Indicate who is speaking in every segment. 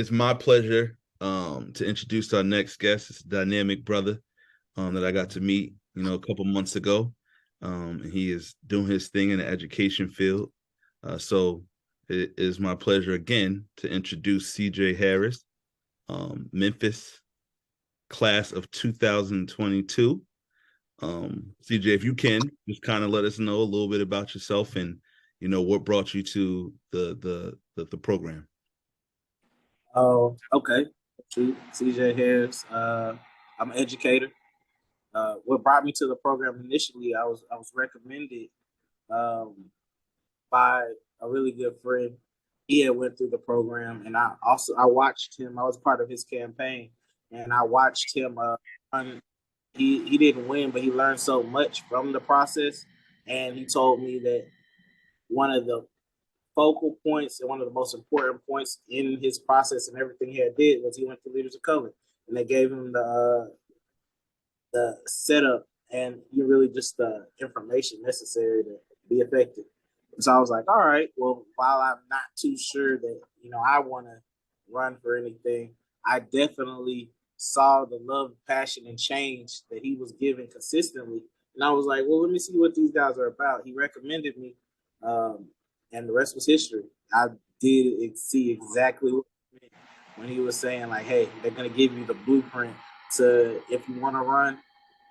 Speaker 1: It's my pleasure to introduce our next guest. This dynamic brother that I got to meet, a couple months ago. And he is doing his thing in the education field. So it is my pleasure again to introduce CJ Harris, Memphis class of 2022. CJ, if you can, just kind of let us know a little bit about yourself and what brought you to the program.
Speaker 2: Oh, okay. CJ Harris. I'm an educator. What brought me to the program initially, I was recommended um, by a really good friend. He had went through the program, and I watched him. I was part of his campaign, and I watched him. Run. He didn't win, but he learned so much from the process, and he told me that one of the focal points and one of the most important points in his process and everything he had did was he went to Leaders of Color, and they gave him the setup and you really just the information necessary to be effective. And so I was like, all right, well, while I'm not too sure that I want to run for anything, I definitely saw the love, passion, and change that he was giving consistently, and I was like, well, let me see what these guys are about. He recommended me, um, and the rest was history. I did see exactly what he meant when he was saying like, hey, they're gonna give you the blueprint to if you want to run,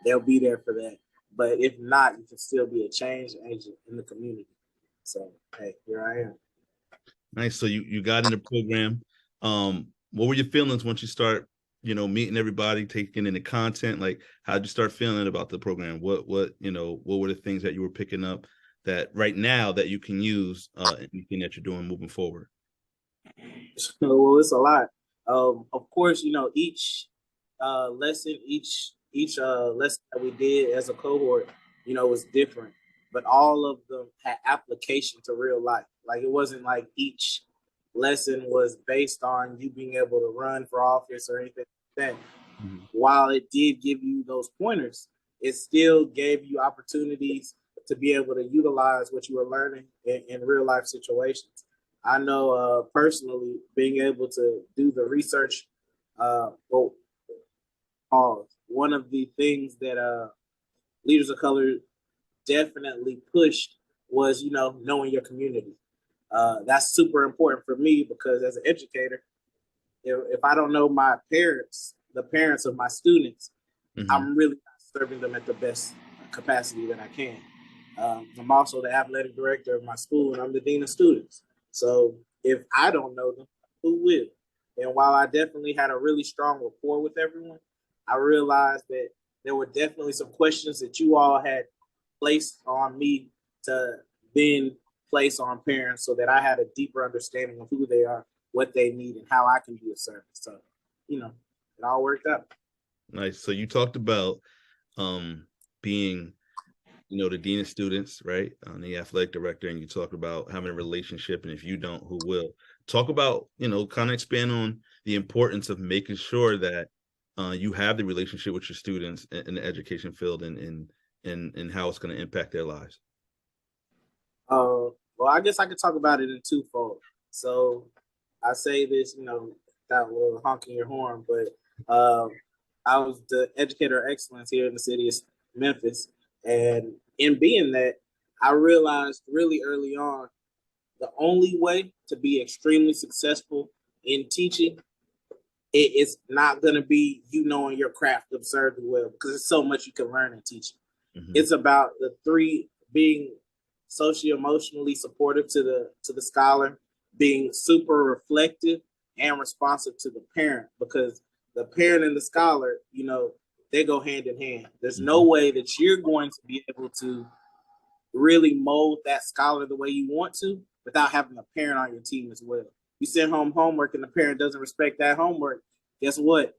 Speaker 2: they'll be there for that. But if not, you can still be a change agent in the community. So hey, here I am.
Speaker 1: Nice. So you got in the program. What were your feelings once you start, meeting everybody, taking in the content? Like, how'd you start feeling about the program? What were the things that you were picking up that right now that you can use in anything that you're doing moving forward?
Speaker 2: Well, it's a lot. Of course, each lesson, each lesson that we did as a cohort, was different, but all of them had application to real life. Like it wasn't like each lesson was based on you being able to run for office or anything like that.
Speaker 1: Mhm.
Speaker 2: While it did give you those pointers, it still gave you opportunities to be able to utilize what you were learning in real life situations. I know personally being able to do the research. Well, one of the things that Leaders of Color definitely pushed was knowing your community. That's super important for me because as an educator, if I don't know my parents, the parents of my students,
Speaker 1: Mhm.
Speaker 2: I'm really not serving them at the best capacity that I can. I'm also the athletic director of my school, and I'm the dean of students. So if I don't know them, who will? And while I definitely had a really strong rapport with everyone, I realized that there were definitely some questions that you all had placed on me to then place on parents so that I had a deeper understanding of who they are, what they need, and how I can be of service. So, it all worked out.
Speaker 1: Nice. So you talked about um, being, the dean of students, right? The athletic director, and you talk about having a relationship, and if you don't, who will? Talk about, kind of expand on the importance of making sure that you have the relationship with your students in the education field and how it's going to impact their lives.
Speaker 2: Well, I guess I could talk about it in twofold. So I say this, that will honk in your horn, but I was the educator of excellence here in the city of Memphis, and in being that, I realized really early on the only way to be extremely successful in teaching it's not going to be you knowing your craft absurdly well because there's so much you can learn in teaching.
Speaker 1: Mm-hmm.
Speaker 2: It's about the three being socio-emotionally supportive to the scholar, being super reflective and responsive to the parent because the parent and the scholar, they go hand in hand. There's no
Speaker 1: Mm-hmm.
Speaker 2: way that you're going to be able to really mold that scholar the way you want to without having a parent on your team as well. You send home homework and the parent doesn't respect that homework, guess what?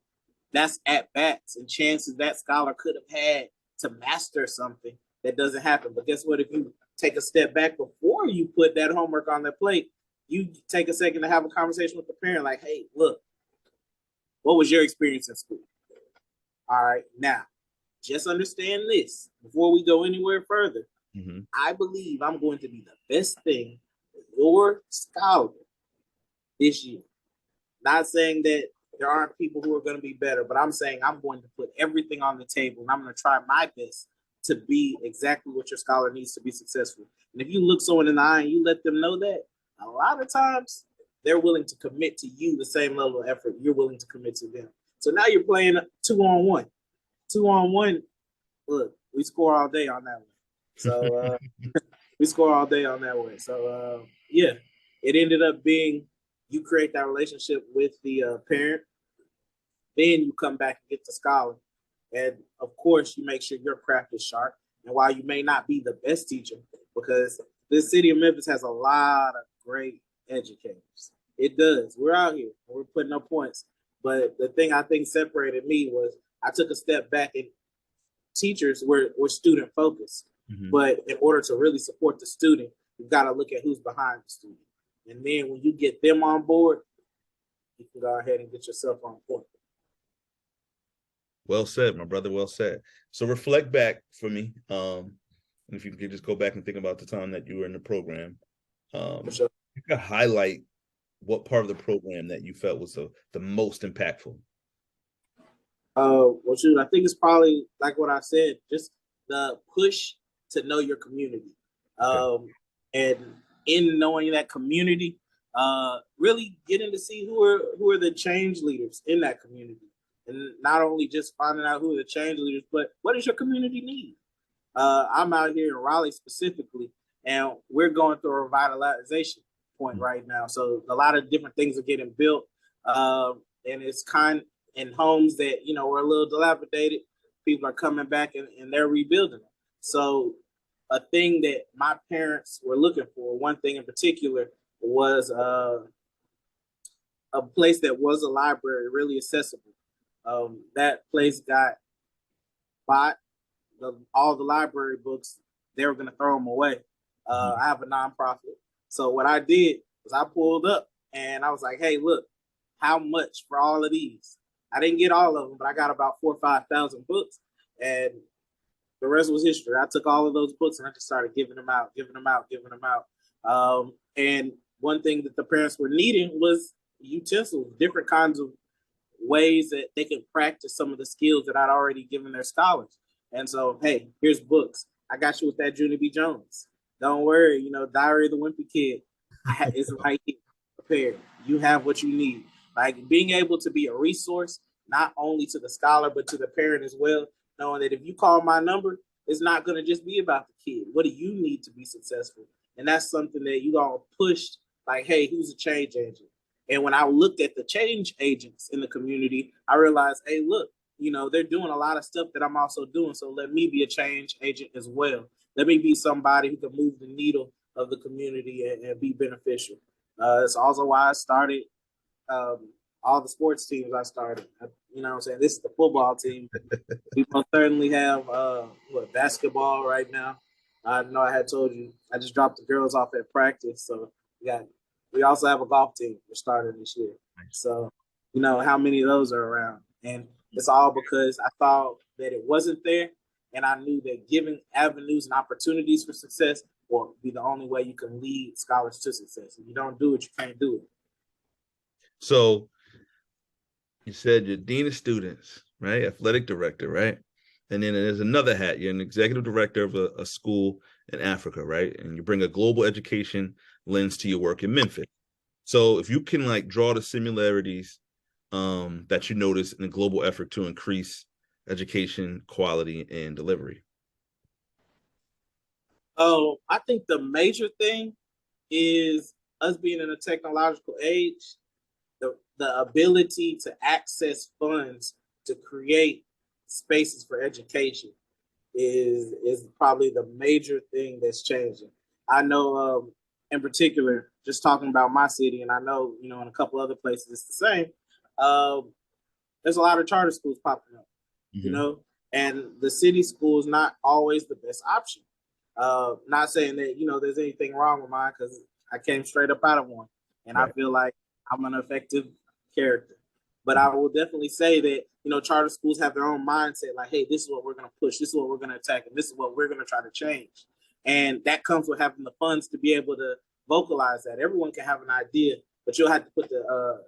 Speaker 2: That's at bats and chances that scholar could have had to master something that doesn't happen. But guess what? If you take a step back before you put that homework on their plate, you take a second to have a conversation with the parent, like, hey, look, what was your experience in school? All right, now just understand this before we go anywhere further.
Speaker 1: Mm-hmm.
Speaker 2: I believe I'm going to be the best thing for your scholar this year. Not saying that there aren't people who are going to be better, but I'm saying I'm going to put everything on the table and I'm going to try my best to be exactly what your scholar needs to be successful. And if you look someone in the eye and you let them know that, a lot of times they're willing to commit to you the same level of effort you're willing to commit to them. So now you're playing 2-on-1. 2-on-1, look, we score all day on that one. So we score all day on that one. So yeah, it ended up being you create that relationship with the parent, then you come back and get the scholar. And of course, you make sure your craft is sharp. And while you may not be the best teacher, because this city of Memphis has a lot of great educators. It does. We're out here. We're putting up points. But the thing I think separated me was I took a step back and teachers were student focused. Mm-hmm. But in order to really support the student, you've got to look at who's behind the student. And then when you get them on board, you can go ahead and get yourself on point.
Speaker 1: Well said, my brother. Well said. So reflect back for me. And if you could just go back and think about the time that you were in the program, sure. You could highlight what part of the program that you felt was the most impactful.
Speaker 2: Well, shoot, I think it's probably like what I said, just the push to know your community. Okay. And in knowing that community, really getting to see who are the change leaders in that community. And not only just finding out who are the change leaders, but what does your community need? I'm out here in Raleigh specifically, and we're going through a revitalization point right now. So a lot of different things are getting built, and it's kind in homes that, you know, were a little dilapidated. People are coming back and they're rebuilding them. So a thing that my parents were looking for, one thing in particular, was a place that was a library, really accessible. That place got bought. All the library books, they were going to throw them away. I have a nonprofit. So what I did was I pulled up and I was like, hey, look, how much for all of these? I didn't get all of them, but I got about 4,000 or 5,000 books. And the rest was history. I took all of those books and I just started giving them out. And one thing that the parents were needing was utensils, different kinds of ways that they can practice some of the skills that I'd already given their scholars. And so, hey, here's books. I got you with that Junie B. Jones. Don't worry, you know, Diary of the Wimpy Kid is right here, prepared. You have what you need. Like being able to be a resource, not only to the scholar, but to the parent as well, knowing that if you call my number, it's not going to just be about the kid. What do you need to be successful? And that's something that you all pushed, like, hey, who's a change agent? And when I looked at the change agents in the community, I realized, hey, look, you know, they're doing a lot of stuff that I'm also doing. So let me be a change agent as well. Let me be somebody who can move the needle of the community and be beneficial. It's also why I started all the sports teams I started. You know what I'm saying? This is the football team. We most certainly have basketball right now. I know I had told you, I just dropped the girls off at practice. So we also have a golf team we're starting this year. So, you know, how many of those are around? And it's all because I thought that it wasn't there. And I knew that giving avenues and opportunities for success will be the only way you can lead scholars to success. If you don't do it, you can't do it.
Speaker 1: So you said you're dean of students, right? Athletic director, right? And then there's another hat. You're an executive director of a school in Africa, right? And you bring a global education lens to your work in Memphis. So if you can like draw the similarities that you notice in the global effort to increase education quality and delivery.
Speaker 2: Oh, I think the major thing is us being in a technological age, the ability to access funds to create spaces for education is probably the major thing that's changing. I know in particular, just talking about my city, and I know, you know, in a couple other places it's the same. There's a lot of charter schools popping up, you know, and the city school is not always the best option. Not saying that, you know, there's anything wrong with mine, because I came straight up out of one, and right. I feel like I'm an effective character. But I will definitely say that, you know, charter schools have their own mindset, like, hey, this is what we're going to push, this is what we're going to attack, and this is what we're going to try to change. And that comes with having the funds to be able to vocalize that. Everyone can have an idea, but you'll have to put the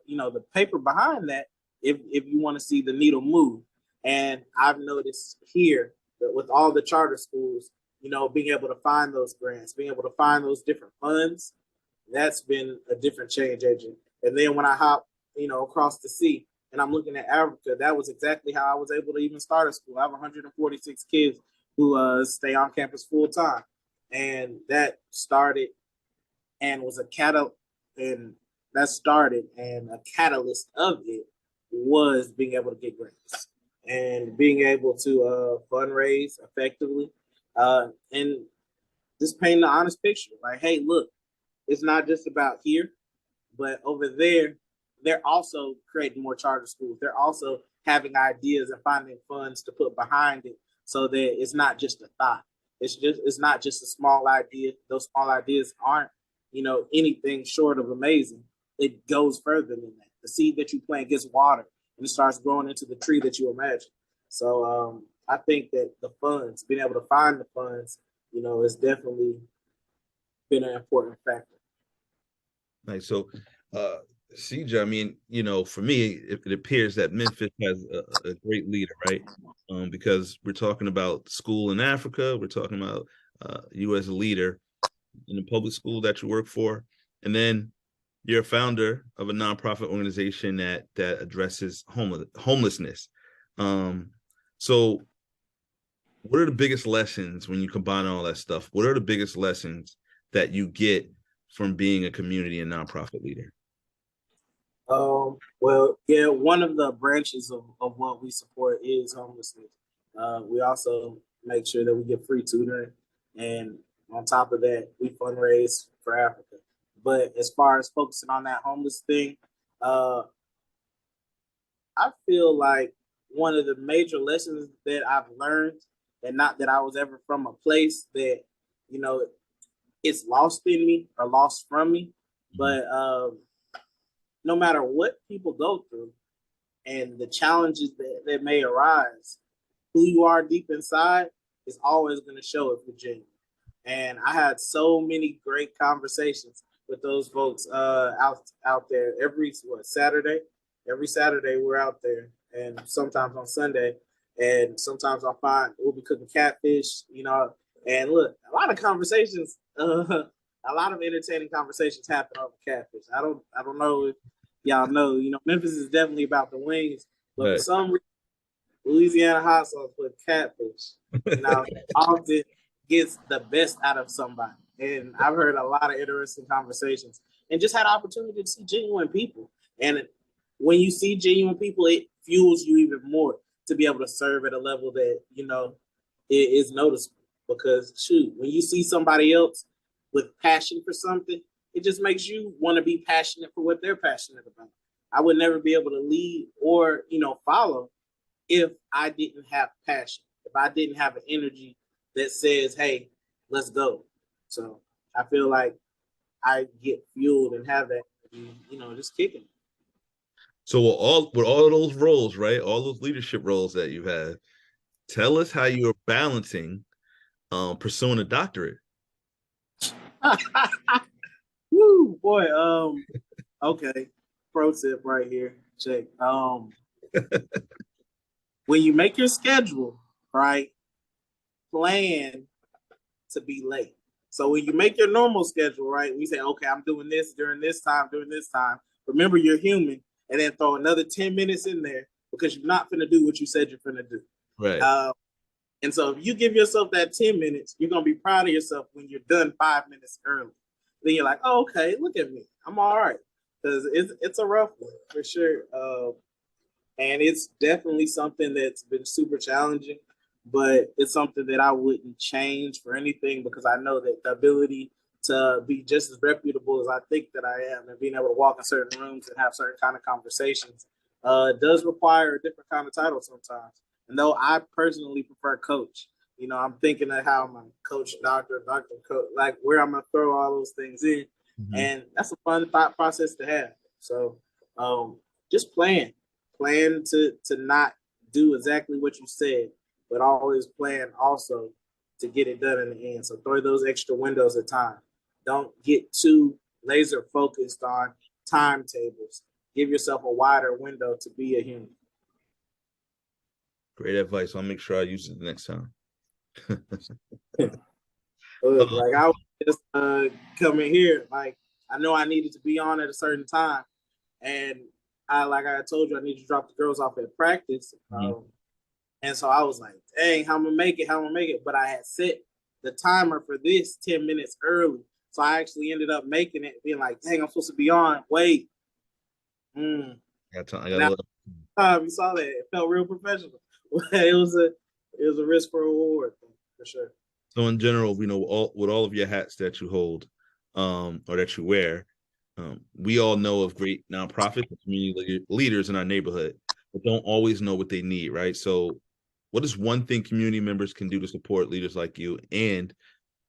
Speaker 2: the paper behind that if you want to see the needle move. And I've noticed here that with all the charter schools, being able to find those grants, being able to find those different funds, that's been a different change agent. And then when I hop, across the sea and I'm looking at Africa, that was exactly how I was able to even start a school. I have 146 kids who stay on campus full time, and that started and was a catalyst, and a catalyst of it was being able to get grants and being able to fundraise effectively, and just painting the honest picture. Like, hey, look, it's not just about here, but over there, they're also creating more charter schools. They're also having ideas and finding funds to put behind it, so that it's not just a thought. It's not just a small idea. Those small ideas aren't, anything short of amazing. It goes further than that. The seed that you plant gets watered and it starts growing into the tree that you imagine. So I think that the funds, being able to find the funds, has definitely been an important factor.
Speaker 1: Nice. So, CJ, I mean, for me, it appears that Memphis has a great leader, right? Because we're talking about school in Africa, we're talking about you as a leader in the public school that you work for, and then you're a founder of a nonprofit organization that addresses homelessness. So, what are the biggest lessons when you combine all that stuff? What are the biggest lessons that you get from being a community and nonprofit leader?
Speaker 2: Well, yeah, one of the branches of what we support is homelessness. We also make sure that we get free tutoring, and on top of that, we fundraise for Africa. But as far as focusing on that homeless thing, uh, I feel like one of the major lessons that I've learned, and not that I was ever from a place that, you know, it's lost in me or lost from me, but no matter what people go through and the challenges that may arise, who you are deep inside is always going to show if you're genuine. And I had so many great conversations with those folks out there every Saturday we're out there, and sometimes on Sunday, and sometimes I'll find we'll be cooking catfish, and look, a lot of conversations, a lot of entertaining conversations happen over catfish. I don't know if y'all know, Memphis is definitely about the wings, but for some reason, Louisiana hot sauce with catfish, often gets the best out of somebody. And I've heard a lot of interesting conversations and just had opportunity to see genuine people. And when you see genuine people, it fuels you even more to be able to serve at a level that, is noticeable. Because shoot, when you see somebody else with passion for something, it just makes you want to be passionate for what they're passionate about. I would never be able to lead or, follow if I didn't have passion, if I didn't have an energy that says, hey, let's go. So I feel like I get fueled and have that energy, just kicking.
Speaker 1: So with all of those roles, right? All those leadership roles that you have, tell us how you're balancing pursuing a doctorate.
Speaker 2: Woo, boy. Okay. Pro tip right here. Check. When you make your schedule, right, plan to be late. So when you make your normal schedule, right, we say, okay, I'm doing this during this time, remember you're human, and then throw another 10 minutes in there because you're not going to do what you said you're going to do.
Speaker 1: Right.
Speaker 2: And so if you give yourself that 10 minutes, you're going to be proud of yourself when you're done 5 minutes early. Then you're like, oh, okay, look at me. I'm all right. Because it's a rough one for sure. And it's definitely something that's been super challenging, but it's something that I wouldn't change for anything because I know that the ability to be just as reputable as I think that I am and being able to walk in certain rooms and have certain kind of conversations does require a different kind of title sometimes. And though I personally prefer coach, I'm thinking of how I'm a coach, doctor, coach, like where I'm going to throw all those things in. Mm-hmm. And that's a fun thought process to have. So just plan to not do exactly what you said, but always plan also to get it done in the end. So throw those extra windows of time. Don't get too laser focused on timetables. Give yourself a wider window to be a human.
Speaker 1: Great advice. I'll make sure I use it the next time.
Speaker 2: Look, like I was just coming here, like I know I needed to be on at a certain time, and like I told you, I need to drop the girls off at practice. And so I was like, dang, how I'm gonna make it, how I'm gonna make it. But I had set the timer for this 10 minutes early. So I actually ended up making it, being like, dang, I'm supposed to be on. Wait.
Speaker 1: I got
Speaker 2: Now, you saw that. It felt real professional. It was a risk for reward for sure.
Speaker 1: So in general, with all of your hats that you hold, or that you wear, we all know of great nonprofits and community leaders in our neighborhood, but don't always know what they need, right? So what is one thing community members can do to support leaders like you and,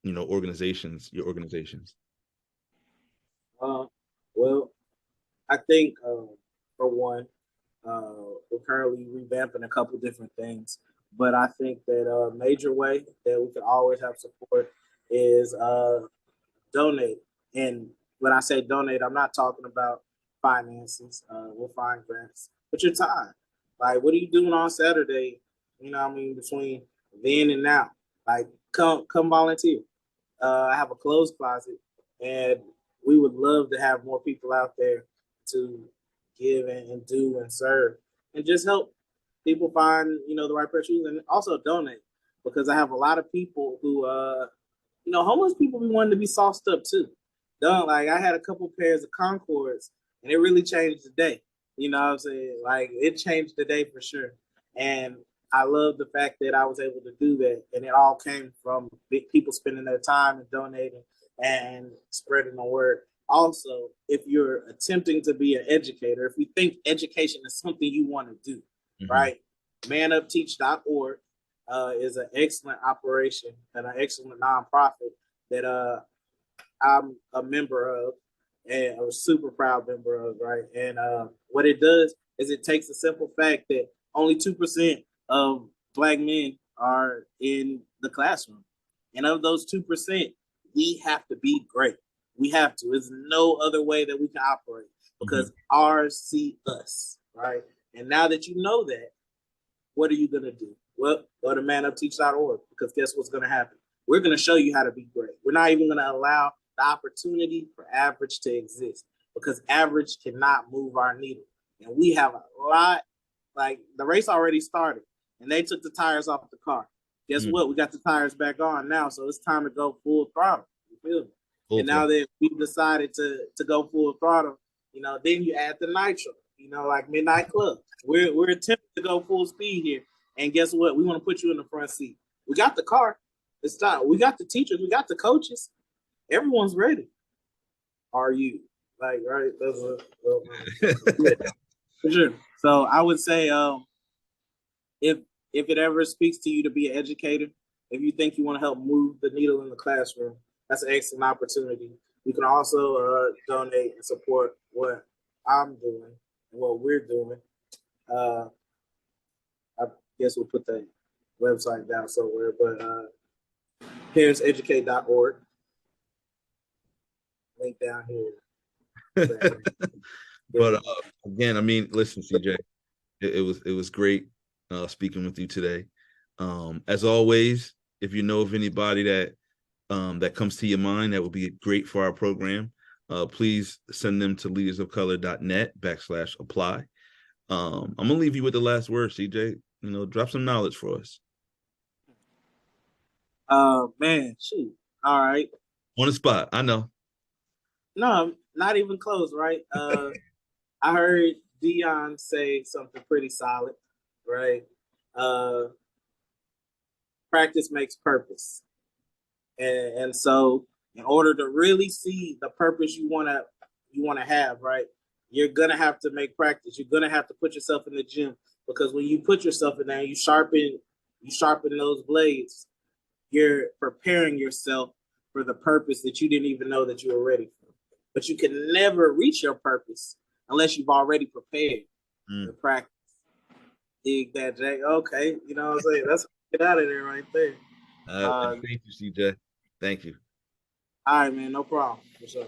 Speaker 1: your organizations?
Speaker 2: Well, I think for one, we're currently revamping a couple different things, but I think that a major way that we can always have support is donate. And when I say donate, I'm not talking about finances. We'll find grants, but your time. Like, what are you doing on Saturday? You know what I mean? Between then and now, like, come volunteer. I have a clothes closet, and we would love to have more people out there to give and do and serve and just help people find the right pair of shoes and also donate because I have a lot of people who homeless people be wanting to be sauced up too. Don't like I had a couple pairs of Concords and it really changed the day. You know what I'm saying? Like it changed the day for sure. And I love the fact that I was able to do that. And it all came from people spending their time and donating and spreading the word. Also, if you're attempting to be an educator, if we think education is something you want to do, right? manupteach.org is an excellent operation and an excellent nonprofit that I'm a member of and a super proud member of, right? And what it does is it takes the simple fact that only 2% of Black men are in the classroom. And of those 2%, we have to be great. We have to. There's no other way that we can operate because ours see us, right? And now that you know that, what are you going to do? Well, go to manupteach.org because guess what's going to happen? We're going to show you how to be great. We're not even going to allow the opportunity for average to exist because average cannot move our needle. And we have a lot, like the race already started and they took the tires off the car. Guess what? We got the tires back on now. So it's time to go full throttle. You feel me? And now that we've decided to go full throttle, then you add the nitro, like Midnight Club. We're attempting to go full speed here. And guess what? We want to put you in the front seat. We got the car. It's time. We got the teachers. We got the coaches. Everyone's ready. Are you? Like, right? For sure. So I would say if it ever speaks to you to be an educator, if you think you want to help move the needle in the classroom, that's an excellent opportunity. You can also donate and support what I'm doing and what we're doing. I guess we'll put the website down somewhere, but parentseducate.org. Link down here.
Speaker 1: But again, I mean, listen, CJ, it was great speaking with you today. As always, if you know of anybody that comes to your mind that would be great for our program, please send them to leadersofcolor.net/apply. I'm gonna leave you with the last word, CJ. Drop some knowledge for us.
Speaker 2: Man, shoot. All right.
Speaker 1: On the spot, I know.
Speaker 2: No, not even close, right? I heard Dion say something pretty solid, right? Practice makes purpose. And so in order to really see the purpose you want to have, right? You're going to have to make practice. You're going to have to put yourself in the gym because when you put yourself in there, you sharpen those blades. You're preparing yourself for the purpose that you didn't even know that you were ready for. But you can never reach your purpose unless you've already prepared to practice. Dig that, Jay. Okay, you know what I'm saying? That's get out of there right there.
Speaker 1: Thank you, CJ. Thank you.
Speaker 2: All right, man. No problem. For sure.